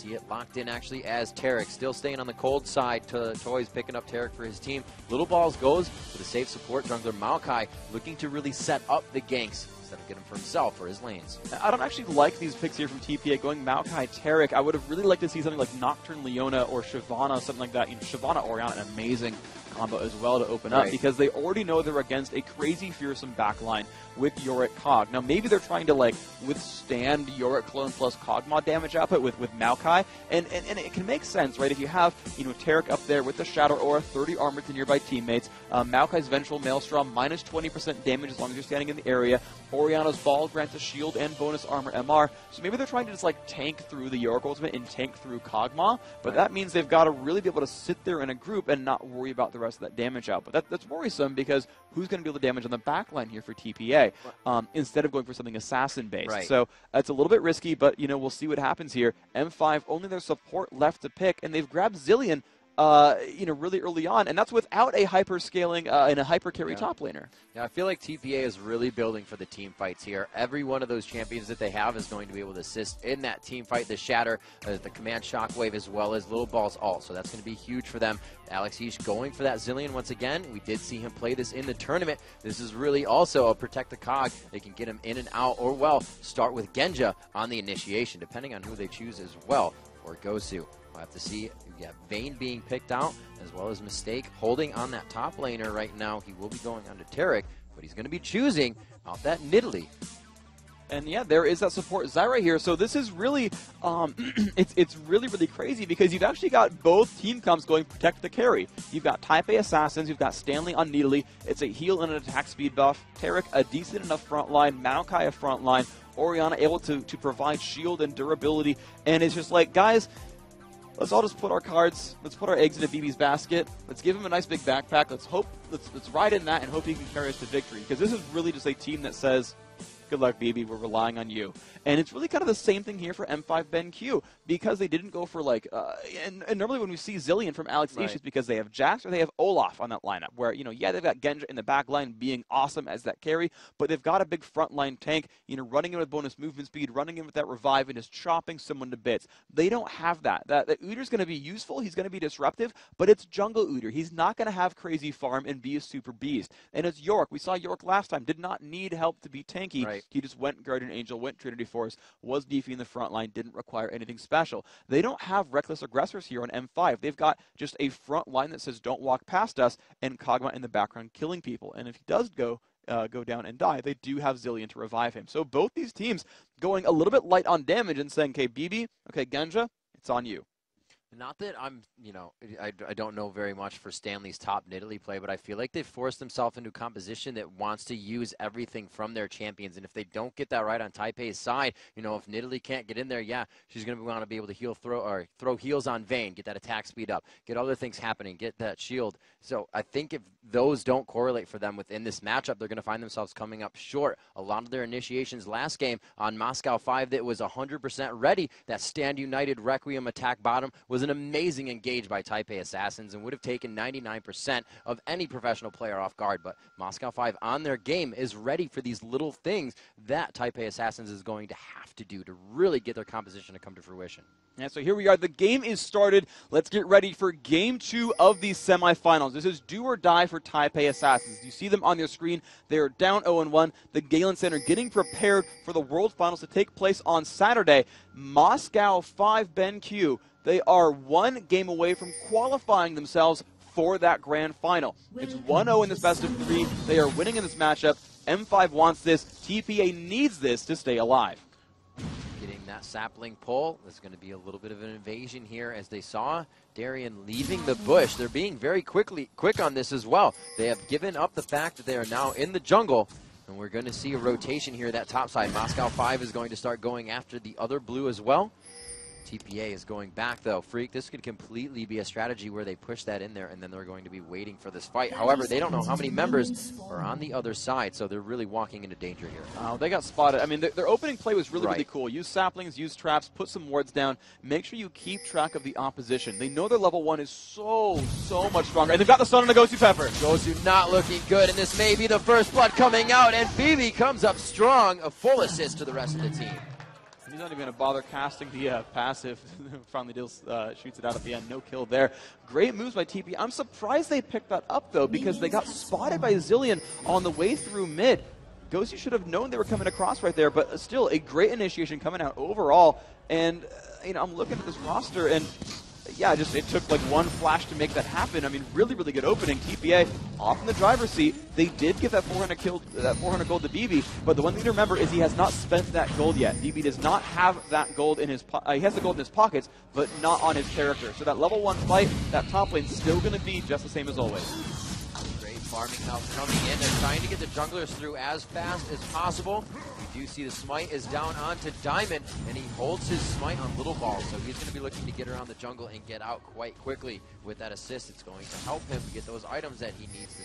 See it locked in actually as Tarek still staying on the cold side. Toys picking up Tarek for his team. Little Balls goes for the safe support jungler Maokai, looking to really set up the ganks instead of getting for himself or his lanes. I don't actually like these picks here from TPA going Maokai Tarek. I would have really liked to see something like Nocturne Leona or Shyvana, something like that. You know, Shyvana Orianna, an amazing combo as well to open up, because they already know they're against a crazy fearsome backline with Yorick Cog. Now maybe they're trying to like withstand Yorick Clone plus Cogma damage output with Maokai, and it can make sense, right? If you have, you know, Tarek up there with the Shadow Aura, 30 armor to nearby teammates, Maokai's Vengeful Maelstrom minus 20% damage as long as you're standing in the area, Orianna's Ball grants a shield and bonus armor MR, so maybe they're trying to just like tank through the Yorick ultimate and tank through Cogma, but that means they've got to really be able to sit there in a group and not worry about the rest of that damage output. That's worrisome, because who's going to be able to damage on the backline here for TPA instead of going for something assassin-based? So it's a little bit risky, but you know, we'll see what happens here. M5, only their support left to pick, and they've grabbed Zilean you know, really early on, and that's without a hyper-scaling and a hyper-carry top laner. Yeah, I feel like TPA is really building for the team fights here. Every one of those champions that they have is going to be able to assist in that team fight. The Shatter, the Command Shockwave, as well as Little Ball's ult, so that's going to be huge for them. Alex Yeesh going for that Zilean once again. We did see him play this in the tournament. This is really also a protect the cog. They can get him in and out, or, well, start with Genja on the initiation, depending on who they choose as well, or Gosu. We'll have to see. You got Vayne being picked out, as well as Mistake holding on that top laner right now. He will be going on to Tarek, but he's going to be choosing out that Nidalee. And yeah, there is that support Zyra here. So this is really, it's really, really crazy, because you've actually got both team comps going protect the carry. You've got Type A Assassins, you've got Stanley on Nidalee. It's a heal and an attack speed buff. Tarek, a decent enough front line. Maokai, a front line. Orianna able to provide shield and durability. And it's just like, guys, let's all just put our cards, let's put our eggs in a BB's basket. Let's give him a nice big backpack. Let's ride in that and hope he can carry us to victory. Because this is really just a team that says, good luck, BB, we're relying on you. And it's really kind of the same thing here for M5 BenQ, because they didn't go for like, and normally when we see Zilean from Alex Yeesh, it's because they have Jax or they have Olaf on that lineup, where, you know, yeah, they've got Genja in the back line being awesome as that carry, but they've got a big frontline tank, you know, running in with bonus movement speed, running in with that revive, and just chopping someone to bits. They don't have that. That Udyr's going to be useful, he's going to be disruptive, but it's jungle Udyr. He's not going to have crazy farm and be a super beast. And it's Yorick. We saw Yorick last time, did not need help to be tanky. He just went Guardian Angel, went Trinity Force, was beefy in the front line, didn't require anything special. They don't have reckless aggressors here on M5. They've got just a front line that says don't walk past us, and Kog'Maw in the background killing people. And if he does go down and die, they do have Zilean to revive him. So both these teams going a little bit light on damage and saying, okay, BB, okay, Genja, it's on you. Not that I'm, you know, I don't know very much for Stanley's top Nidalee play, but I feel like they've forced themselves into a composition that wants to use everything from their champions. And if they don't get that right on Taipei's side, you know, if Nidalee can't get in there, yeah, she's going to want to be able to throw heals on Vayne, get that attack speed up, get other things happening, get that shield. So I think if those don't correlate for them within this matchup, they're going to find themselves coming up short. A lot of their initiations last game on Moscow 5 that was 100% ready, that Stand United Requiem attack bottom was an amazing engage by Type A Assassins and would have taken 99% of any professional player off guard. But Moscow 5 on their game is ready for these little things that Type A Assassins is going to have to do to really get their composition to come to fruition. And so here we are. The game is started. Let's get ready for Game 2 of these semifinals. This is do or die for Type A Assassins. You see them on your screen. They are down 0-1. The Galen Center getting prepared for the World Finals to take place on Saturday. Moscow 5 BenQ. They are one game away from qualifying themselves for that grand final. It's 1-0 in this best of 3. They are winning in this matchup. M5 wants this. TPA needs this to stay alive. Getting that sapling pull. There's going to be a little bit of an invasion here as they saw Darien leaving the bush. They're being very quick on this as well. They have given up the fact that they are now in the jungle. And we're going to see a rotation here that top side. Moscow 5 is going to start going after the other blue as well. TPA is going back, though. Freak, this could completely be a strategy where they push that in there, and then they're going to be waiting for this fight. However, they don't know how many members are on the other side, so they're really walking into danger here. Oh, they got spotted. I mean, their opening play was really cool. Use saplings, use traps, put some wards down. Make sure you keep track of the opposition. They know their level 1 is so much stronger. And they've got the stun on the Gosu Pepper. Gosu not looking good, and this may be the first blood coming out, and BB comes up strong. A full assist to the rest of the team. He's not even going to bother casting the passive. Finally shoots it out at the end. No kill there. Great moves by TP. I'm surprised they picked that up, though, because they got spotted by Zillion on the way through mid. Ghosty should have known they were coming across right there, but still a great initiation coming out overall. And, I'm looking at this roster, and yeah, it took like one flash to make that happen. I mean, really, really good opening. TPA off in the driver's seat. They did give that 400 gold to BB, but the one thing to remember is he has not spent that gold yet. BB does not have that gold in his he has the gold in his pockets, but not on his character. So that level 1 fight, that top lane's still going to be just the same as always. Farming help coming in. They're trying to get the junglers through as fast as possible. You do see the smite is down onto Diamond, and he holds his smite on Little Ball, so he's going to be looking to get around the jungle and get out quite quickly. With that assist, it's going to help him get those items that he needs to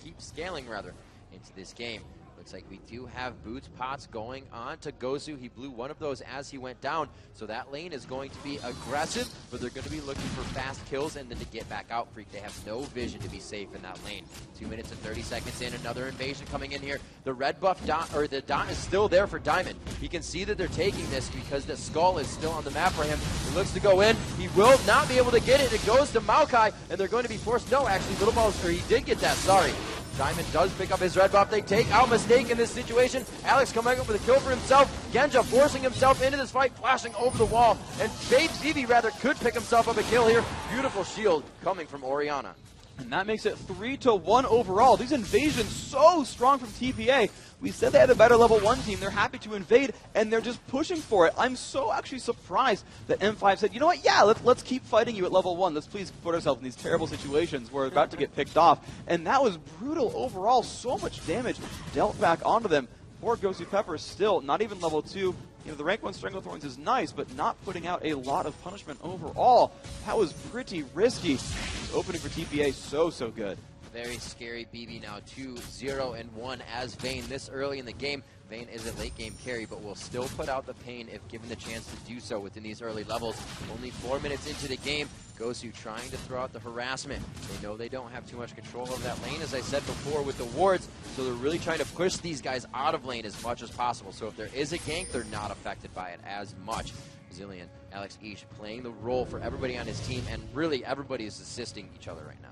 keep scaling, into this game. Looks like we do have boots pots going on to Gozu. He blew one of those as he went down, so that lane is going to be aggressive, but they're going to be looking for fast kills and then to get back out. Freak, they have no vision to be safe in that lane. 2 minutes and 30 seconds in, another invasion coming in here. The red buff dot, or the dot, is still there for Diamond. He can see that they're taking this because the skull is still on the map for him. He looks to go in. He will not be able to get it. It goes to Maokai, and they're going to be forced. No, actually, Little Balls, or he did get that, sorry. Diamond does pick up his red buff. They take out Mistake in this situation. Alex coming up with a kill for himself. Genja forcing himself into this fight, flashing over the wall. And Vivi could pick himself up a kill here. Beautiful shield coming from Orianna. And that makes it 3-1 overall. These invasions so strong from TPA. We said they had a better level 1 team. They're happy to invade, and they're just pushing for it. I'm so actually surprised that M5 said, you know what, yeah, let's keep fighting you at level 1. Let's please put ourselves in these terrible situations. We're about to get picked off. And that was brutal overall. So much damage dealt back onto them. Poor Ghosty Pepper still not even level 2. The rank 1 Stranglethorns is nice, but not putting out a lot of punishment overall. That was pretty risky. This opening for TPA so good. Very scary. BB now 2-0-1 as Vayne this early in the game. Vayne is a late game carry, but will still put out the pain if given the chance to do so within these early levels. Only 4 minutes into the game, Gosu trying to throw out the harassment. They know they don't have too much control over that lane, as I said before, with the wards, so they're really trying to push these guys out of lane as much as possible. So if there is a gank, they're not affected by it as much. Zillion, Alex Ish playing the role for everybody on his team, and really everybody is assisting each other right now.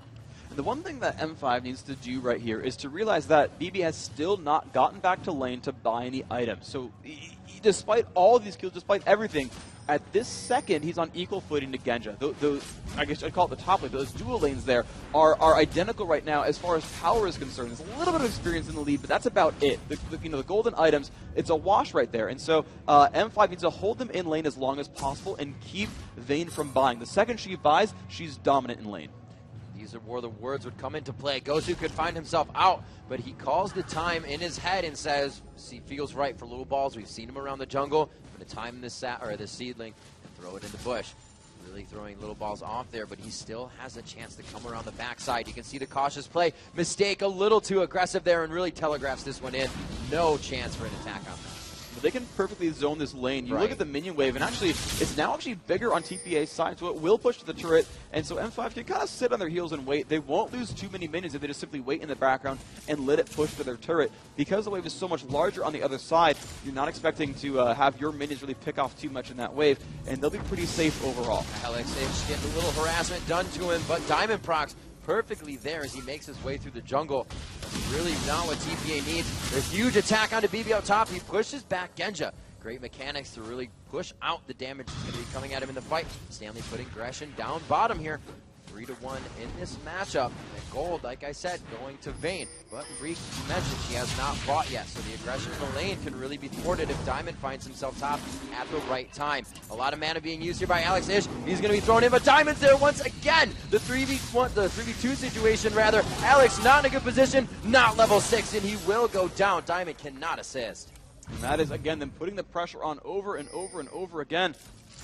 The one thing that M5 needs to do right here is to realize that BB has still not gotten back to lane to buy any items. So despite all these kills, despite everything, at this second, he's on equal footing to Genja. Those, I guess I'd call it the top lane, those dual lanes there are identical right now as far as power is concerned. There's a little bit of experience in the lead, but that's about it. The golden items, it's a wash right there. And so M5 needs to hold them in lane as long as possible and keep Vayne from buying. The second she buys, she's dominant in lane. These are where the words would come into play. Gosu could find himself out, but he calls the time in his head and says he feels right for Little Balls. We've seen him around the jungle. I'm going to time this seedling and throw it in the bush. Really throwing Little Balls off there, but he still has a chance to come around the backside. You can see the cautious play. Mistake a little too aggressive there and really telegraphs this one in. No chance for an attack on that. They can perfectly zone this lane. You look at the minion wave, and actually, it's now actually bigger on TPA's side, so it will push to the turret, and so M5 can kind of sit on their heels and wait. They won't lose too many minions if they just simply wait in the background and let it push to their turret. Because the wave is so much larger on the other side, you're not expecting to have your minions really pick off too much in that wave, and they'll be pretty safe overall. Alex Ish getting a little harassment done to him, but Diamond procs perfectly there as he makes his way through the jungle. That's really not what TPA needs. A huge attack onto BB up top. He pushes back Genja. Great mechanics to really push out the damage that's going to be coming at him in the fight. Stanley putting Gresham down bottom here. 3-1 in this matchup. And gold, like I said, going to Vayne. But Freak mentioned she has not fought yet, so the aggression in the lane can really be thwarted if Diamond finds himself top at the right time. A lot of mana being used here by Alex Ish. He's going to be thrown in, but Diamond's there once again. The 3v2 situation, rather. Alex not in a good position, not level 6, and he will go down. Diamond cannot assist. And that is, again, them putting the pressure on over and over and over again.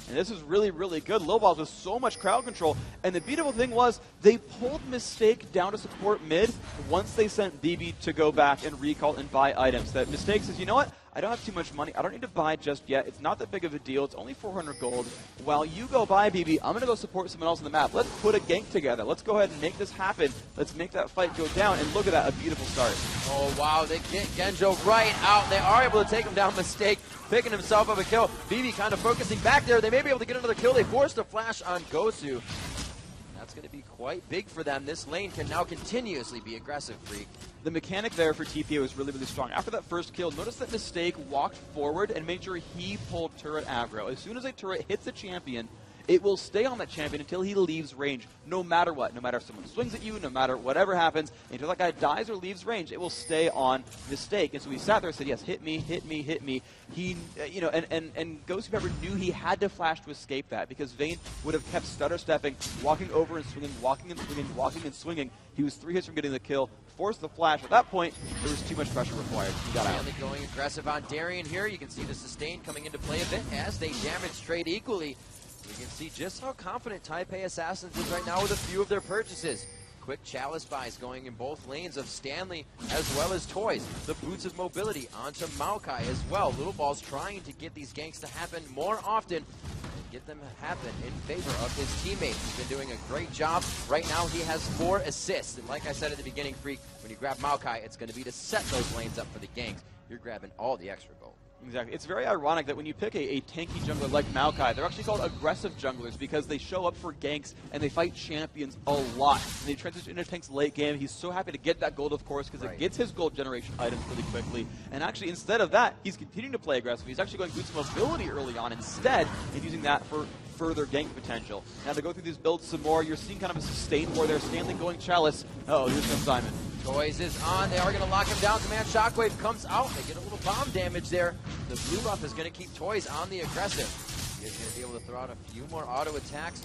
And this is really, really good. Little Balls with so much crowd control. And the beautiful thing was they pulled Mistake down to support mid once they sent BB to go back and recall and buy items. That Mistake says, you know what? I don't have too much money. I don't need to buy just yet. It's not that big of a deal. It's only 400 gold. While you go buy BB, I'm going to go support someone else on the map. Let's put a gank together. Let's go ahead and make this happen. Let's make that fight go down. And look at that, a beautiful start. Oh, wow. They get Genjo right out. They are able to take him down. Mistake, picking himself up a kill. BB kind of focusing back there. They may be able to get another kill. They forced a flash on Gosu. That's going to be quite big for them. This lane can now continuously be aggressive, Freak. The mechanic there for TPA was really, really strong. After that first kill, notice that Mistake walked forward and made sure he pulled turret aggro. As soon as a turret hits a champion, it will stay on that champion until he leaves range, no matter what. No matter if someone swings at you, no matter whatever happens, until that guy dies or leaves range, it will stay on Mistake. And so he sat there and said, yes, hit me, hit me, hit me. He, and Ghost Pepper knew he had to flash to escape that because Vayne would have kept stutter stepping, walking over and swinging, walking and swinging, walking and swinging. He was 3 hits from getting the kill, forced the flash. At that point, there was too much pressure required. He got out. Stanley going aggressive on Darian here. You can see the sustain coming into play a bit as they damage trade equally. You can see just how confident Taipei Assassins is right now with a few of their purchases. Quick Chalice buys going in both lanes of Stanley as well as Toys. The Boots of Mobility onto Maokai as well. Little Ball's trying to get these ganks to happen more often and get them to happen in favor of his teammates. He's been doing a great job. Right now he has 4 assists. And like I said at the beginning, Freak, when you grab Maokai, it's going to be to set those lanes up for the ganks. You're grabbing all the extra gold. Exactly. It's very ironic that when you pick a tanky jungler like Maokai, they're actually called aggressive junglers because they show up for ganks and they fight champions a lot. And they transition into tanks late game. He's so happy to get that gold, of course, because it gets his gold generation items really quickly. And actually, instead of that, he's continuing to play aggressive. He's actually going Boots of Mobility early on instead and using that for further gank potential. Now to go through these builds some more, you're seeing kind of a sustained war there. Stanley going Chalice. Oh, here's comes Simon. Toys is on. They are going to lock him down. Command Shockwave comes out. They get a little bomb damage there. The blue buff is going to keep Toys on the aggressive. He's going to be able to throw out a few more auto attacks.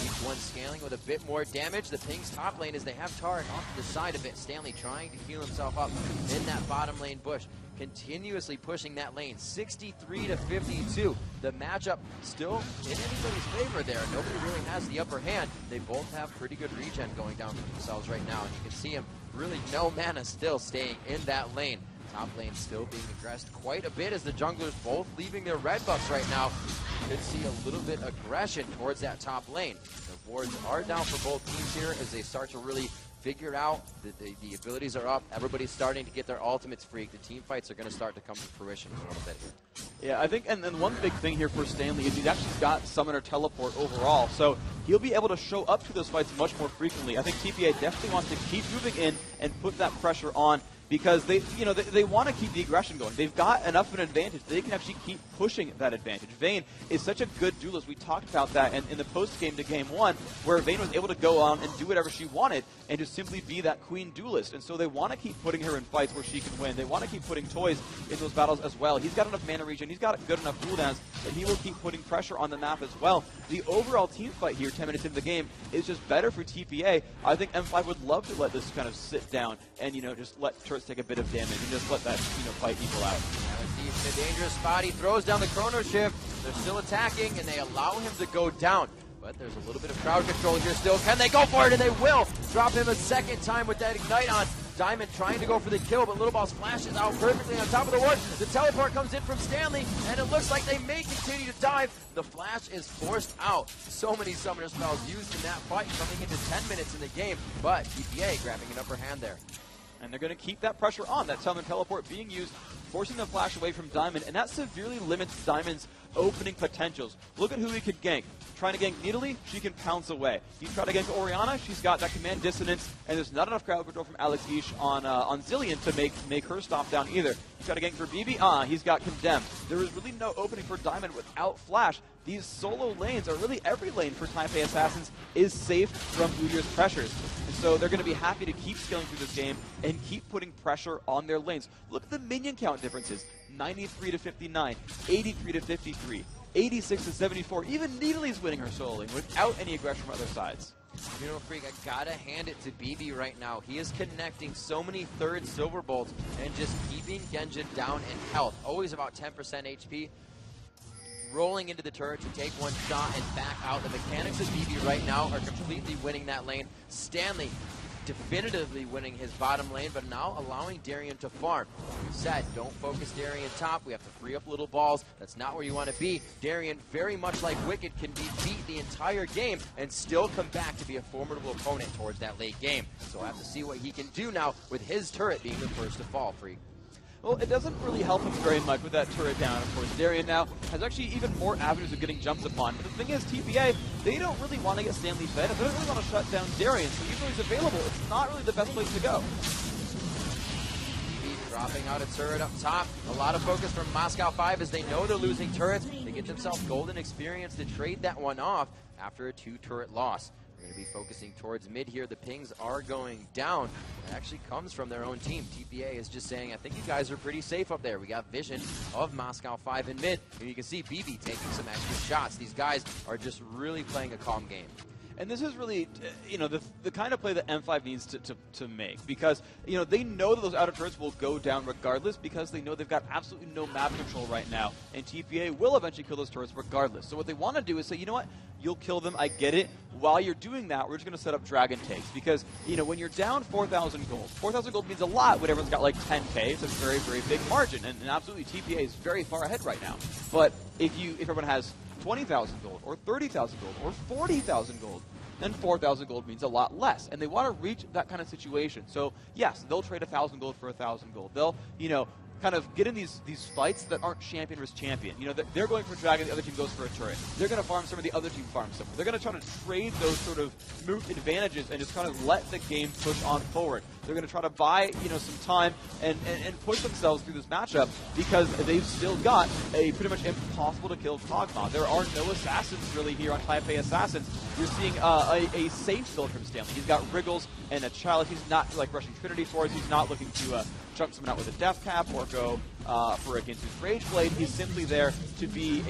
Each one scaling with a bit more damage. The Ping's top lane is they have Taric off to the side of it. Stanley trying to heal himself up in that bottom lane bush. Continuously pushing that lane. 63-52. The matchup still in anybody's favor there. Nobody really has the upper hand. They both have pretty good regen going down for themselves right now. And you can see him really no mana still staying in that lane. Top lane still being aggressed quite a bit as the junglers both leaving their red buffs right now. Could see a little bit aggression towards that top lane. The wards are down for both teams here as they start to really figure out that the abilities are up. Everybody's starting to get their ultimates, Freak. The team fights are going to start to come to fruition a little bit here. Yeah, I think, and then one big thing here for Stanley is he's actually got Summoner Teleport overall, so he'll be able to show up to those fights much more frequently. I think TPA definitely wants to keep moving in and put that pressure on because they want to keep the aggression going. They've got enough of an advantage. They can actually keep pushing that advantage. Vayne is such a good duelist. We talked about that in the post-game to Game 1, where Vayne was able to go on and do whatever she wanted and just simply be that queen duelist. And so they want to keep putting her in fights where she can win. They want to keep putting Toys in those battles as well. He's got enough mana regen. He's got good enough cooldowns that he will keep putting pressure on the map as well. The overall team fight here, 10 minutes into the game, is just better for TPA. I think M5 would love to let this kind of sit down and, just let turrets take a bit of damage and just let that, fight equal out. He's in a dangerous spot. He throws down the chrono shift. They're still attacking, and they allow him to go down. But there's a little bit of crowd control here still. Can they go for it? And they will. Drop him a second time with that Ignite on. Diamond trying to go for the kill, but Little Boss flashes out perfectly on top of the ward. The teleport comes in from Stanley, and it looks like they may continue to dive. The flash is forced out. So many summoner spells used in that fight coming into 10 minutes in the game, but TPA grabbing an upper hand there. And they're going to keep that pressure on, that Summon Teleport being used, forcing the flash away from Diamond, and that severely limits Diamond's opening potentials. Look at who he could gank. Trying to gank Nidalee, she can pounce away. You try to gank Orianna, she's got that command dissonance, and there's not enough crowd control from Alex Ish on Zillion to make her stop down either. You try to gank for BB, he's got condemned. There is really no opening for Diamond without flash. These solo lanes, or really every lane for Taipei Assassins, is safe from Uyghur's pressures. And so they're going to be happy to keep scaling through this game and keep putting pressure on their lanes. Look at the minion count differences. 93 to 59, 83 to 53, 86 to 74. Even Nidalee's winning her solo lane without any aggression from other sides. Freak, I gotta hand it to BB right now. He is connecting so many third silver bolts and just keeping Genjin down in health. Always about 10% HP. Rolling into the turret to take one shot and back out. The mechanics of BB right now are completely winning that lane. Stanley definitively winning his bottom lane, but now allowing Darien to farm. We've said, don't focus Darien top. We have to free up little balls. That's not where you want to be. Darien, very much like Wicked, can be beat the entire game and still come back to be a formidable opponent towards that late game. So we'll have to see what he can do now with his turret being the first to fall, Freak. Well, it doesn't really help him very much with that turret down. Of course, Darien now has actually even more avenues of getting jumped upon. But the thing is, TPA, they don't really want to get Stanley fed. They don't really want to shut down Darien. So even though he's available, it's not really the best place to go. Dropping out a turret up top. A lot of focus from Moscow 5 as they know they're losing turrets. They get themselves golden experience to trade that one off after a 2-turret loss. We're going to be focusing towards mid here. The pings are going down. It actually comes from their own team. TPA is just saying, I think you guys are pretty safe up there. We got vision of Moscow 5 in mid. And you can see BB taking some extra shots. These guys are just really playing a calm game. And this is really, the kind of play that M5 needs to make, because, they know that those outer turrets will go down regardless, because they know they've got absolutely no map control right now, and TPA will eventually kill those turrets regardless. So what they want to do is say, you know what, you'll kill them, I get it. While you're doing that, we're just going to set up Dragon Takes, because, when you're down 4,000 gold, 4,000 gold means a lot when everyone's got like 10k. It's a very, very big margin, and absolutely TPA is very far ahead right now. But if everyone has 20,000 gold, or 30,000 gold, or 40,000 gold, then 4,000 gold means a lot less. And they want to reach that kind of situation. So, yes, they'll trade 1,000 gold for 1,000 gold. They'll, kind of get in these fights that aren't champion versus champion. They're going for a dragon, the other team goes for a turret. They're going to farm some of the other team farms some. They're going to try to trade those sort of move advantages and just kind of let the game push on forward. They're going to try to buy, some time and push themselves through this matchup, because they've still got a pretty much impossible to kill Kog'Maw. There are no assassins really here on Type A Assassins. You're seeing a safe build from Stanley. He's got Wriggles and a Chalice. He's not like rushing Trinity Force. He's not looking to chunk someone out with a Death Cap or go for against his Rage Blade. He's simply there to be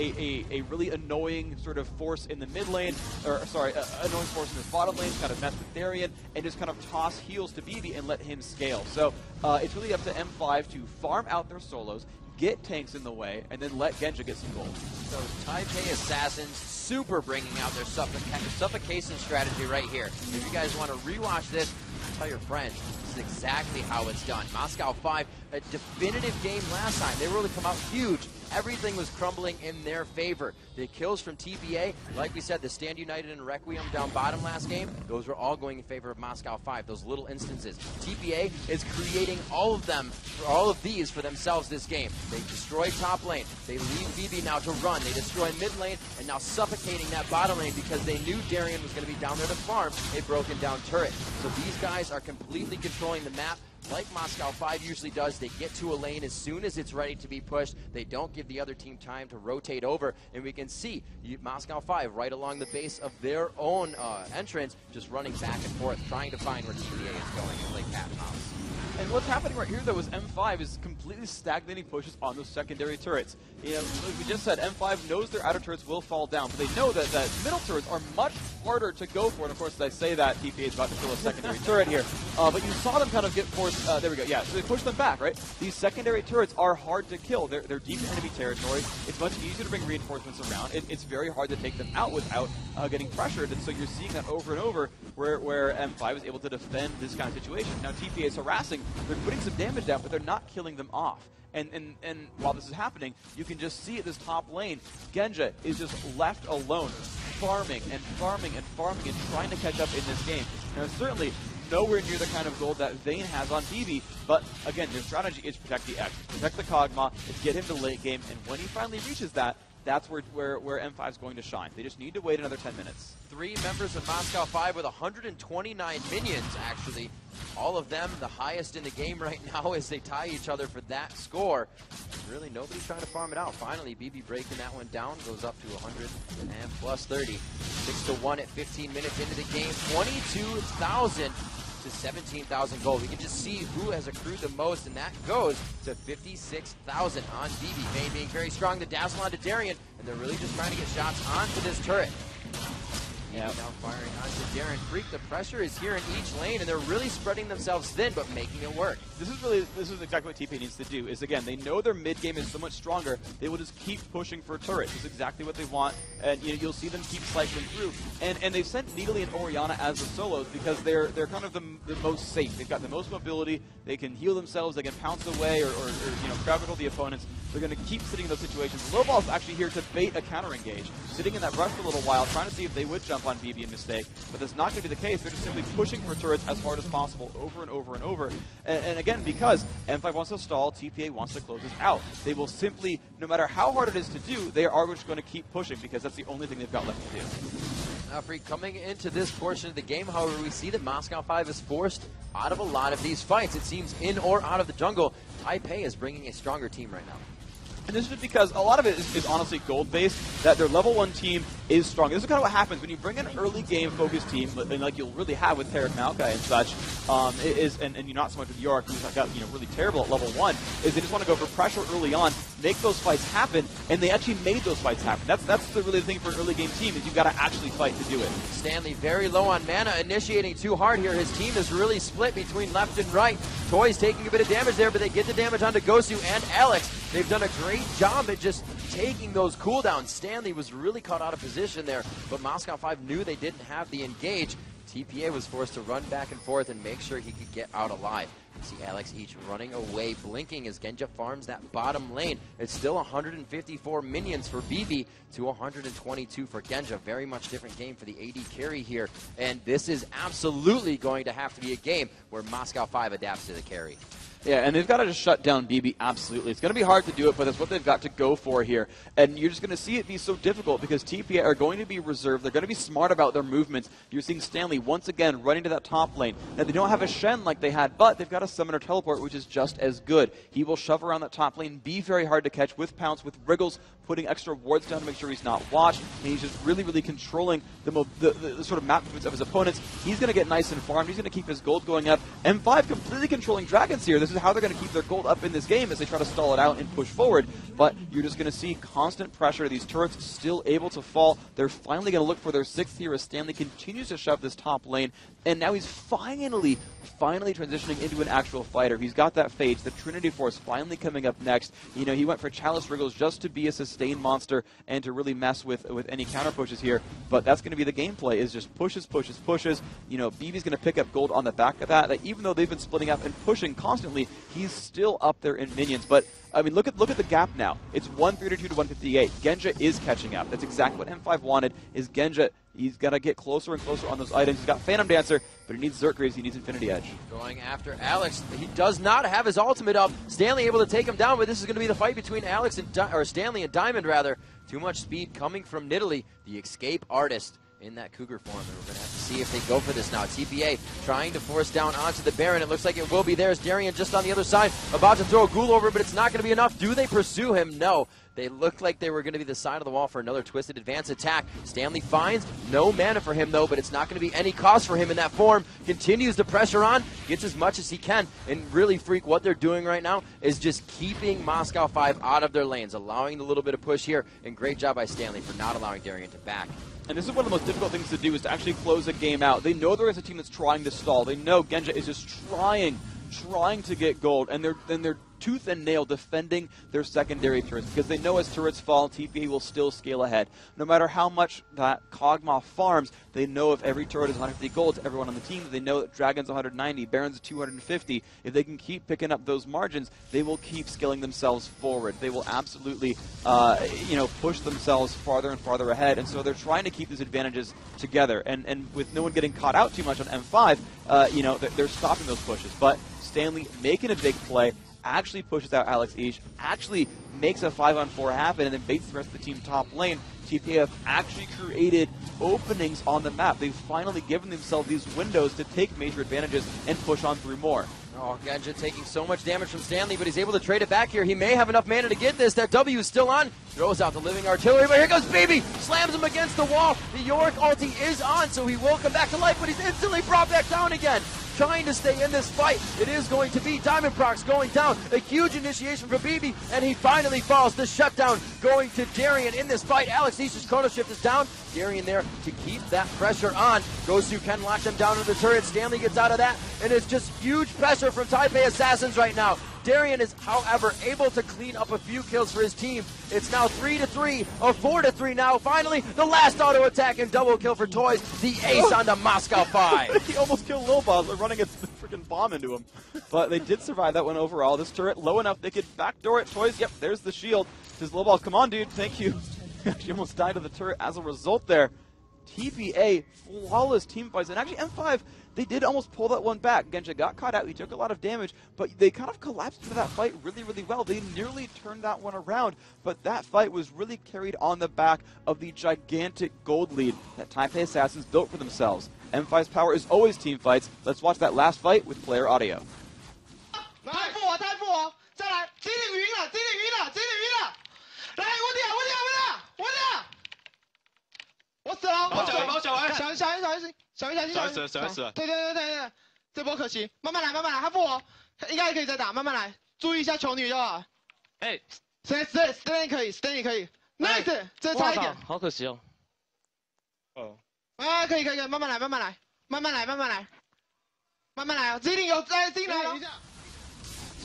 a really annoying sort of force in the mid lane, or sorry, annoying force in his bottom lane, kind of mess with Darien, and just kind of toss heals to BB and let him scale. So it's really up to M5 to farm out their solos, get tanks in the way, and then let Genja get some gold. So Taipei Assassins super bringing out their suffocation strategy right here. If you guys want to rewatch this, tell your friends. This is exactly how it's done. Moscow 5, a definitive game last time. They really come out huge. Everything was crumbling in their favor. The kills from TPA, like we said, the Stand United and Requiem down bottom last game, those were all going in favor of Moscow 5, those little instances. TPA is creating all of these for themselves this game. They destroy top lane. They leave BB now to run. They destroy mid lane, and now suffocating that bottom lane because they knew Darien was going to be down there to farm a broken down turret. So these guys are completely controlling the map. Like Moscow 5 usually does, they get to a lane as soon as it's ready to be pushed. They don't give the other team time to rotate over, and we can see Moscow 5 right along the base of their own entrance, just running back and forth, trying to find where TPA is going to play cat and mouse. And what's happening right here, though, is M5 is completely stagnating pushes on those secondary turrets. Like we just said, M5 knows their outer turrets will fall down, but they know that middle turrets are much harder to go for. And of course, as I say that, TPA is about to kill a secondary turret here. But you saw them kind of get forced. There we go. Yeah, so they push them back, right? These secondary turrets are hard to kill. They're deep in enemy territory. It's much easier to bring reinforcements around. It's very hard to take them out without getting pressured. And so you're seeing that over and over where M5 is able to defend this kind of situation. Now TPA is harassing. They're putting some damage down, but they're not killing them off. And while this is happening, you can just see at this top lane, Genja is just left alone, farming and farming and farming and trying to catch up in this game. Now, certainly nowhere near the kind of gold that Vayne has on BB, but again, their strategy is protect the X, protect the Kog'Maw, and get him to late game, and when he finally reaches that, that's where M5 is going to shine. They just need to wait another 10 minutes. 3 members of Moscow 5 with 129 minions, actually. All of them the highest in the game right now as they tie each other for that score. Really, nobody's trying to farm it out. Finally, BB breaking that one down, goes up to 100 and plus 30. 6-1 at 15 minutes into the game. 22,000 to 17,000 gold. We can just see who has accrued the most, and that goes to 56,000 on BB. Vayne being very strong. The dazzle onto Darien, and they're really just trying to get shots onto this turret. Now firing onto Darren Freak. The pressure is here in each lane, and they're really spreading themselves thin, but making it work. This is exactly what TPA needs to do. Is again, they know their mid game is so much stronger. They will just keep pushing for turrets. This is exactly what they want, and you'll see them keep cycling through. And they've sent Needly and Orianna as the solos because they're kind of the most safe. They've got the most mobility. They can heal themselves. They can pounce away or crowd control the opponents. They're going to keep sitting in those situations. Lowball's actually here to bait a counter engage, sitting in that rush for a little while, trying to see if they would jump on BB and mistake. But that's not going to be the case. They're just simply pushing for turrets as hard as possible over and over and over. And again, because M5 wants to stall, TPA wants to close this out. They will simply, no matter how hard it is to do, they are just going to keep pushing because that's the only thing they've got left to do. Now, Freak, coming into this portion of the game, however, we see that Moscow 5 is forced out of a lot of these fights. It seems in or out of the jungle, TPA is bringing a stronger team right now. And this is just because a lot of it is honestly gold-based, that their level 1 team is strong. This is kind of what happens when you bring an early game focused team, and like you'll really have with Tarek Maokai and such, and you're not so much with York, who's got really terrible at level 1, is they just want to go for pressure early on, make those fights happen, and they actually made those fights happen. That's really the thing for an early game team, is you've got to actually fight to do it. Stanley very low on mana, initiating too hard here. His team is really split between left and right. Toys taking a bit of damage there, but they get the damage onto Gosu and Alex. They've done a great job at just taking those cooldowns. Stanley was really caught out of position there, but Moscow 5 knew they didn't have the engage. TPA was forced to run back and forth and make sure he could get out alive. You see Alex each running away, blinking as Genja farms that bottom lane. It's still 154 minions for BB to 122 for Genja. Very much different game for the AD carry here. And this is absolutely going to have to be a game where Moscow 5 adapts to the carry. Yeah, and they've got to just shut down BB, absolutely. It's going to be hard to do it, but that's what they've got to go for here. And you're just going to see it be so difficult because TPA are going to be reserved. They're going to be smart about their movements. You're seeing Stanley once again running to that top lane. Now, they don't have a Shen like they had, but they've got a Summoner Teleport, which is just as good. He will shove around that top lane, be very hard to catch with Pounce, with Wriggles, putting extra wards down to make sure he's not watched. And he's just really, really controlling the sort of map movements of his opponents. He's going to get nice and farmed. He's going to keep his gold going up. M5 completely controlling Dragons here. This is how they're going to keep their gold up in this game as they try to stall it out and push forward. But you're just going to see constant pressure. These turrets still able to fall. They're finally going to look for their 6th here as Stanley continues to shove this top lane. And now he's finally transitioning into an actual fighter. He's got that Phage, the Trinity Force finally coming up next. He went for Chalice Wriggles just to be a sustained monster and to really mess with any counter pushes here. But that's going to be the gameplay, is just pushes. BB's going to pick up gold on the back of that. Even though they've been splitting up and pushing constantly, he's still up there in minions. But I mean, look at the gap now. It's 132 to 158. Genja is catching up. That's exactly what M5 wanted, is Genja. He's got to get closer and closer on those items. He's got Phantom Dancer, but he needs Zerk Greaves. He needs Infinity Edge. Going after Alex. He does not have his ultimate up. Stanley able to take him down, but this is going to be the fight between Stanley and Diamond, rather. Too much speed coming from Nidalee, the escape artist, in that Cougar form. And we're going to have to see if they go for this now. TPA trying to force down onto the Baron. It looks like it will be. There's Darian just on the other side, about to throw a ghoul over, but it's not going to be enough. Do they pursue him? No. They looked like they were going to be the side of the wall for another twisted advance attack. Stanley finds no mana for him, though, but it's not going to be any cost for him in that form. Continues the pressure on, gets as much as he can, and really, Freak, what they're doing right now is just keeping Moscow 5 out of their lanes, allowing a little bit of push here, and great job by Stanley for not allowing Darian to back. And this is one of the most difficult things to do, is to actually close a game out. They know there is a team that's trying to stall. They know Genja is just trying to get gold, and they're tooth and nail defending their secondary turrets because they know as turrets fall, TPA will still scale ahead. No matter how much that Kog'Maw farms, they know if every turret is 150 gold to everyone on the team, they know that Dragon's 190, Baron's 250. If they can keep picking up those margins, they will keep scaling themselves forward. They will absolutely, push themselves farther and farther ahead, and so they're trying to keep these advantages together. And with no one getting caught out too much on M5, they're stopping those pushes. But Stanley making a big play, actually pushes out Alex Ish, actually makes a 5-on-4 happen, and then baits the rest of the team top lane. TPA actually created openings on the map. They've finally given themselves these windows to take major advantages and push on through more. Oh, Genja taking so much damage from Stanley, but he's able to trade it back here. He may have enough mana to get this. That W is still on. Throws out the living artillery, but here goes BB. Slams him against the wall. The Yorick ulti is on, so he will come back to life, but he's instantly brought back down again. trying to stay in this fight. It is going to be Diamond Prox going down. A huge initiation for BB, and he finally falls. The shutdown going to Darian in this fight. Alex East's Chrono Shift is down. Darian there to keep that pressure on. Gosu can lock them down to the turret. Stanley gets out of that, and it's just huge pressure from Taipei Assassins right now. Darian is, however, able to clean up a few kills for his team. It's now 3-3, or 4-3 now. Finally, the last auto attack and double kill for Toys. The ace on the Moscow 5. He almost killed Lil Boss by running a freaking bomb into him. But they did survive that one overall. This turret low enough they could backdoor it. Toys, yep, there's the shield. Says Lil Boss, come on, dude, thank you. She almost died to the turret as a result there. TPA, flawless team fights. And actually, M5, they did almost pull that one back. Gensha got caught out. He took a lot of damage, but they kind of collapsed into that fight really, really well. They nearly turned that one around, but that fight was really carried on the back of the gigantic gold lead that Taipei Assassins built for themselves. M5's power is always team fights. Let's watch that last fight with player audio.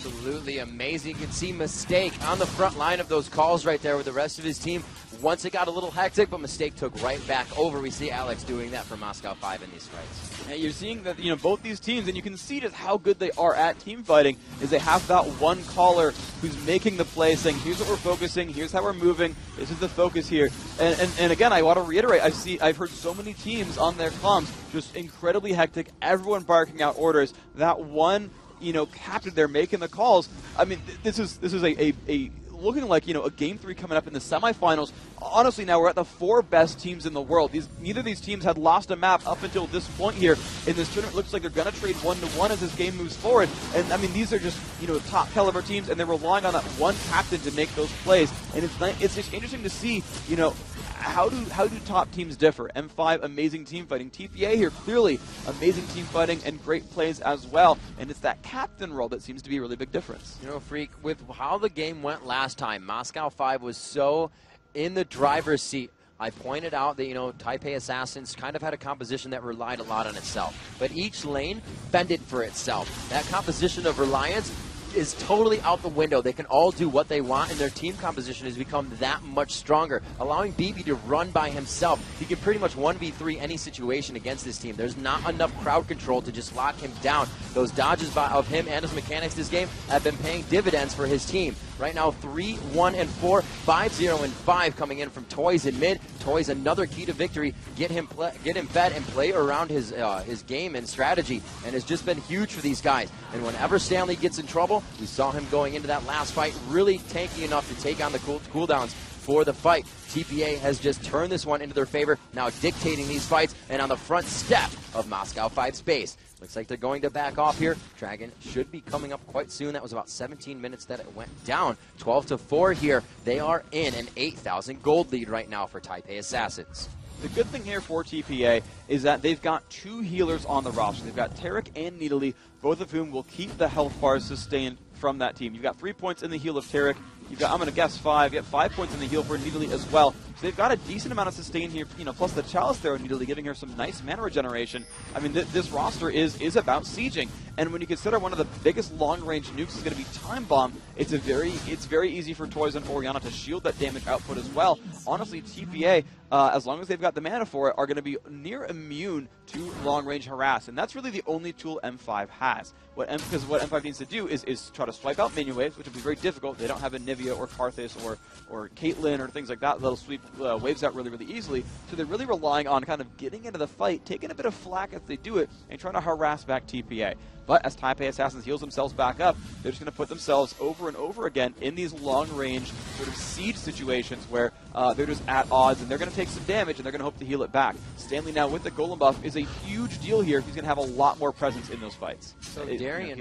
Absolutely amazing. You can see Mistake on the front line of those calls right there with the rest of his team. Once it got a little hectic, but Mistake took right back over. We see Alex doing that for Moscow 5 in these fights. Yeah, you're seeing that, both these teams, and you can see just how good they are at team fighting, is they have that one caller who's making the play, saying, here's what we're focusing, here's how we're moving, this is the focus here. And again, I want to reiterate, I've heard so many teams on their comms just incredibly hectic, everyone barking out orders. That one captain there making the calls. I mean, this is a looking like a game 3 coming up in the semifinals. Honestly, now we're at the 4 best teams in the world. Neither of these teams had lost a map up until this point here in this tournament. Looks like they're going to trade 1-1 as this game moves forward. And I mean, these are just top caliber teams, and they're relying on that one captain to make those plays. And it's just interesting to see how do top teams differ? M5, amazing team fighting. TPA here, clearly amazing team fighting and great plays as well. And it's that captain role that seems to be a really big difference. Freak, with how the game went last time, Moscow 5 was so in the driver's seat. I pointed out that, Taipei Assassins kind of had a composition that relied a lot on itself. But each lane fended for itself. That composition of reliance is totally out the window. They can all do what they want, and their team composition has become that much stronger, allowing BB to run by himself. He can pretty much 1v3 any situation against this team. There's not enough crowd control to just lock him down. Those dodges of him and his mechanics this game have been paying dividends for his team. Right now, 3-1 and 4, 5-0 and 5 coming in from Toys in mid. Toys another key to victory. Get him fed and play around his game and strategy, and it's just been huge for these guys. And whenever Stanley gets in trouble, we saw him going into that last fight really tanky enough to take on the cooldowns for the fight. TPA has just turned this one into their favor, now dictating these fights and on the front step of Moscow 5 space. Looks like they're going to back off here. Dragon should be coming up quite soon. That was about 17 minutes that it went down. 12-4 here. They are in an 8,000 gold lead right now for Taipei Assassins. The good thing here for TPA is that they've got 2 healers on the roster. They've got Tarek and Needly, both of whom will keep the health bars sustained from that team. You've got 3 points in the heal of Tarek. You've got, I'm going to guess 5. You have 5 points in the heal for Needly as well. So they've got a decent amount of sustain here, plus the Chalice there on Needly, giving her some nice mana regeneration. I mean, this roster is about sieging. And when you consider one of the biggest long-range nukes is going to be Time Bomb, it's very easy for Toys and Oriana to shield that damage output as well. Honestly, TPA, as long as they've got the mana for it, are going to be near immune to long-range harass. And that's really the only tool M5 has. Because what M5 needs to do is try to swipe out minion waves, which will be very difficult. They don't have a Nivea or Karthus or Caitlyn or things like that that'll sweep waves out really, really easily. So they're really relying on kind of getting into the fight, taking a bit of flack as they do it, and trying to harass back TPA. But as Taipei Assassins heals themselves back up, they're just going to put themselves over and over again in these long-range sort of siege situations where they're just at odds, and they're going to take some damage, and they're going to hope to heal it back. Stanley now with the Golem buff is a huge deal here. He's going to have a lot more presence in those fights. So Darian,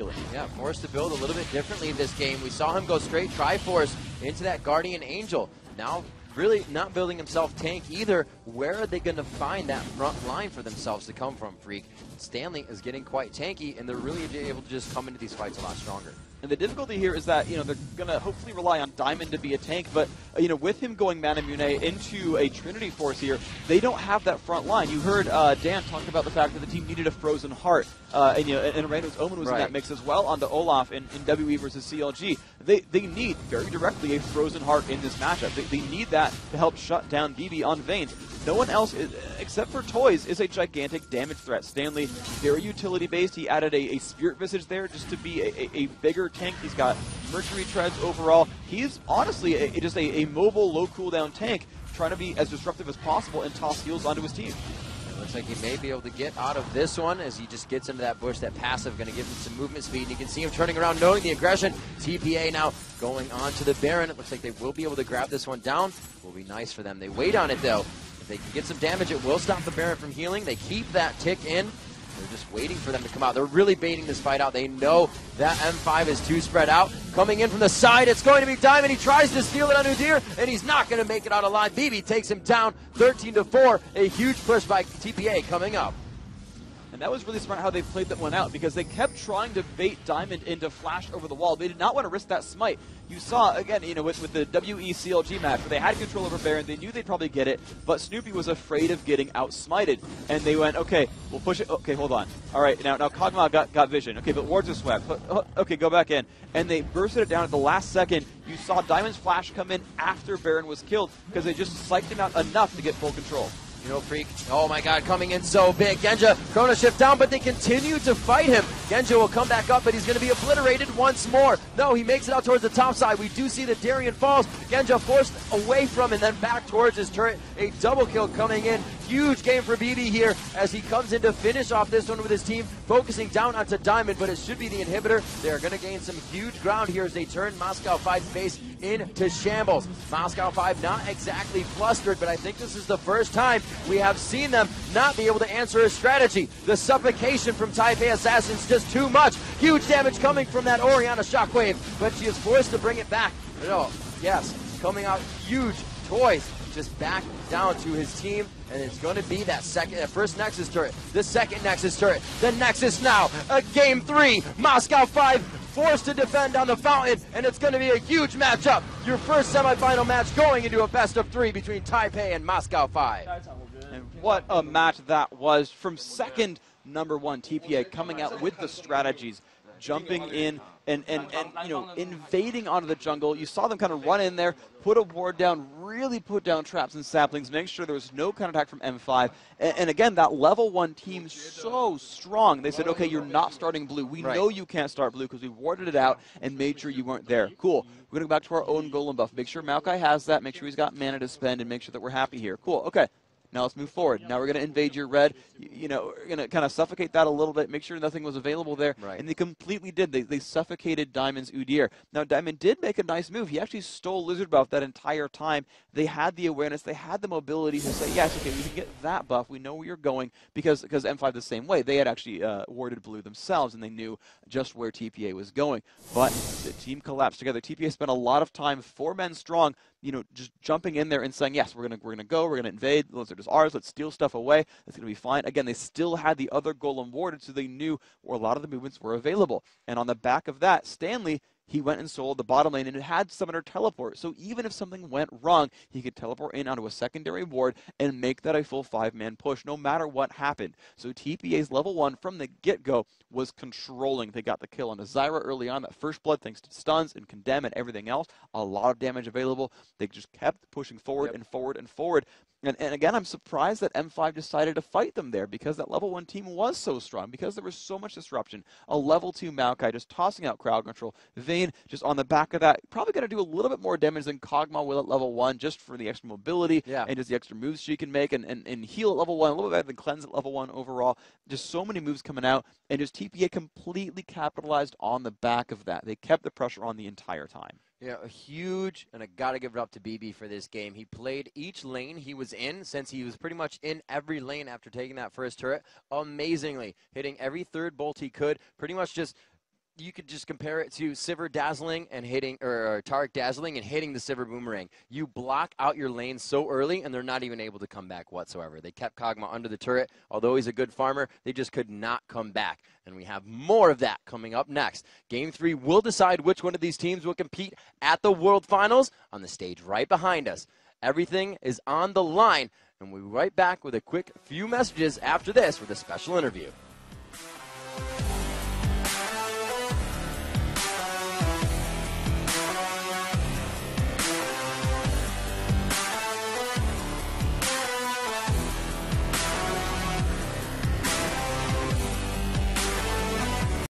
forced to build a little bit differently in this game. We saw him go straight Triforce into that Guardian Angel. Now really not building himself tank either. Where are they going to find that front line for themselves to come from, Freak? Stanley is getting quite tanky, and they're really able to just come into these fights a lot stronger. And the difficulty here is that, they're going to hopefully rely on Diamond to be a tank, but, with him going Manamune into a Trinity Force here, they don't have that front line. You heard Dan talk about the fact that the team needed a Frozen Heart, and Randall's Omen was in that mix as well onto Olaf in WE versus CLG. They need, very directly, a Frozen Heart in this matchup. They need that to help shut down BB on Vayne. No one else, except for Toys, is a gigantic damage threat. Stanley, very utility-based. He added a Spirit Visage there just to be a bigger tank. He's got Mercury Treads overall. He's honestly just a mobile, low cooldown tank, trying to be as disruptive as possible and toss heals onto his team. It looks like he may be able to get out of this one as he just gets into that bush. That passive going to give him some movement speed, and you can see him turning around, knowing the aggression. TPA now going on to the Baron. It looks like they will be able to grab this one down. Will be nice for them. They wait on it, though. If they can get some damage, it will stop the Baron from healing. They keep that tick in. They're just waiting for them to come out. They're really baiting this fight out. They know that M5 is too spread out. Coming in from the side, it's going to be Diamond. He tries to steal it on Udyr, and he's not going to make it out alive. BB takes him down 13-4. A huge push by TPA coming up. And that was really smart how they played that one out, because they kept trying to bait Diamond into flash over the wall. They did not want to risk that smite. You saw, again, with the WE-CLG match, where they had control over Baron, they knew they'd probably get it, but Snoopy was afraid of getting out-smited. And they went, okay, we'll push it. Okay, hold on. All right, now Kog'Maw got vision. Okay, but wards are swept. Okay, go back in. And they bursted it down at the last second. You saw Diamond's flash come in after Baron was killed, because they just psyched him out enough to get full control. Freak. Oh my god, coming in so big. Genja, Chrono Shift down, but they continue to fight him. Genja will come back up, but he's going to be obliterated once more. No, he makes it out towards the top side. We do see that Darien falls. Genja forced away from and then back towards his turret. A double kill coming in. Huge game for BB here as he comes in to finish off this one with his team, focusing down onto Diamond, but it should be the inhibitor. They're going to gain some huge ground here as they turn Moscow 5's base into shambles. Moscow 5 not exactly flustered, but I think this is the first time we have seen them not be able to answer his strategy. The suffocation from Taipei Assassins just too much. Huge damage coming from that Orianna Shockwave, but she is forced to bring it back. No, yes, coming out huge. Toys just back down to his team, and it's going to be that first Nexus turret, the second Nexus turret, the Nexus now, game 3, Moscow 5 forced to defend on the fountain, and it's going to be a huge matchup. Your first semifinal match going into a best of 3 between Taipei and Moscow 5. And what a match that was from second number 1 TPA coming out with the strategies, jumping in and invading onto the jungle. You saw them kind of run in there, put a ward down, really put down traps and saplings, make sure there was no counterattack from M5. And again, that level 1 team so strong. They said, okay, you're not starting blue. We know you can't start blue because we warded it out and made sure you weren't there. Cool. We're going to go back to our own golem buff. Make sure Maokai has that. Make sure he's got mana to spend and make sure that we're happy here. Cool. Okay. Now let's move forward. Now we're going to invade your red. We're going to kind of suffocate that a little bit, make sure nothing was available there. Right. And they completely did. They suffocated Diamond's Udyr. Now Diamond did make a nice move. He actually stole Lizard buff that entire time. They had the awareness. They had the mobility to say, yes, okay, we can get that buff. We know where you're going because M5 the same way. They had actually warded blue themselves, and they knew just where TPA was going. But the team collapsed together. TPA spent a lot of time, 4 men strong, just jumping in there and saying, yes, we're gonna go, we're gonna invade. Those are just ours. Let's steal stuff away. That's gonna be fine. Again, they still had the other golem warded, so they knew where a lot of the movements were available. And on the back of that, Stanley, he went and sold the bottom lane, and it had Summoner teleport. So even if something went wrong, he could teleport in onto a secondary ward and make that a full 5-man push, no matter what happened. So TPA's level 1 from the get-go was controlling. They got the kill on Zyra early on, that first blood, thanks to stuns and condemn and everything else. A lot of damage available. They just kept pushing forward and forward and forward. And again, I'm surprised that M5 decided to fight them there because that level 1 team was so strong, because there was so much disruption. A level 2 Maokai just tossing out crowd control. Vayne just on the back of that, probably going to do a little bit more damage than Kog'Maw will at level 1 just for the extra mobility and just the extra moves she can make and heal at level 1 a little bit better than cleanse at level 1 overall. Just so many moves coming out, and just TPA completely capitalized on the back of that. They kept the pressure on the entire time. Yeah, a huge, and I got to give it up to BB for this game. He played each lane he was in, since he was pretty much in every lane after taking that first turret, amazingly, hitting every third bolt he could, pretty much just you could just compare it to Sivir dazzling and hitting, or Tarek dazzling and hitting the Sivir boomerang. You block out your lane so early, and they're not even able to come back whatsoever. They kept Kog'Maw under the turret. Although he's a good farmer, they just could not come back. And we have more of that coming up next. Game 3 will decide which one of these teams will compete at the World Finals on the stage right behind us. Everything is on the line, and we'll be right back with a quick few messages after this with a special interview.